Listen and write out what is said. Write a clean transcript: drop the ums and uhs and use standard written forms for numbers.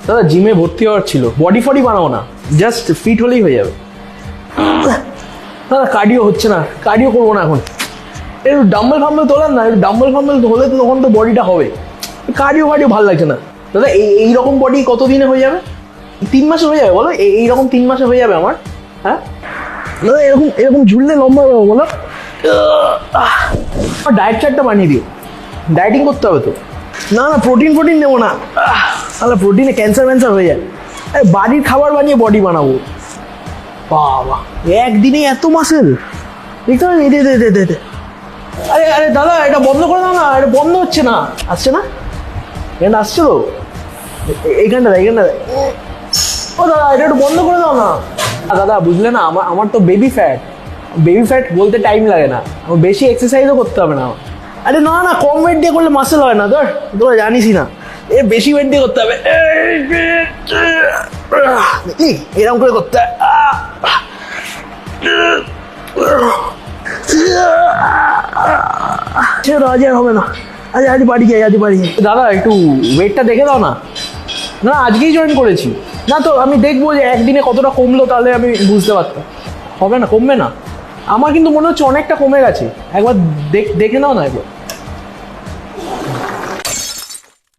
দাদা জিমে ভর্তি হওয়ার ছিল, বডি ফডি বানাবো না, জাস্ট ফিট হলেই হয়ে যাবে। দাদা কার্ডিও হচ্ছে না, কার্ডিও করবো না এখন। একটু ডাম্বেল ফাম্বেল তোলেন না, একটু ডাম্বেল ফাম্বেল হলে তো তখন তো বডিটা হবে। কার্ডিও ভালো লাগছে না দাদা। এইরকম বডি কতদিনে হয়ে যাবে? 3 মাসে হয়ে যাবে বলো? এইরকম 3 মাসে হয়ে যাবে আমার? হ্যাঁ দাদা, এরকম এরকম ঝুললে লম্বা হবে বলো? ডায়েট চার্টটা বানিয়ে দিও, ডায়েটিং করতে হবে তো। না না, প্রোটিন নেবো না, তাহলে প্রোটিনে ক্যান্সার হয়ে যায়। বাড়ির খাবার বানিয়ে বডি বানাবো। বাবা, একদিনে এত মাসেল দেখতে হবে। দে। আরে আরে দাদা, এটা বন্ধ করে দাও না, এটা বন্ধ হচ্ছে না। আসছে না? এখানটা আসছে তো, এইখানটা ও দাদা, এটা একটু বন্ধ করে দাও না। দাদা বুঝলে না, আমার তো বেবি ফ্যাট বলতে টাইম লাগে না, আমার বেশি এক্সারসাইজও করতে হবে না। আরে না না, কম ওয়েট দিয়ে করলে মাসেল হয় না, তোরা জানিসই না, বেশি ওয়েট দিয়ে করতে হবে। এরকম করে করতে হবে। আজ আর হবে না, আজ বাড়ি যাই। দাদা একটু ওয়েটটা দেখে দাও না। না আজকেই জয়েন করেছি, না তো আমি দেখবো যে একদিনে কতটা কমলো, তাহলে আমি বুঝতে পারতাম। হবে না, কমবে না। আমার কিন্তু মনে হচ্ছে অনেকটা কমে গেছে, একবার দেখে নাও না একবার।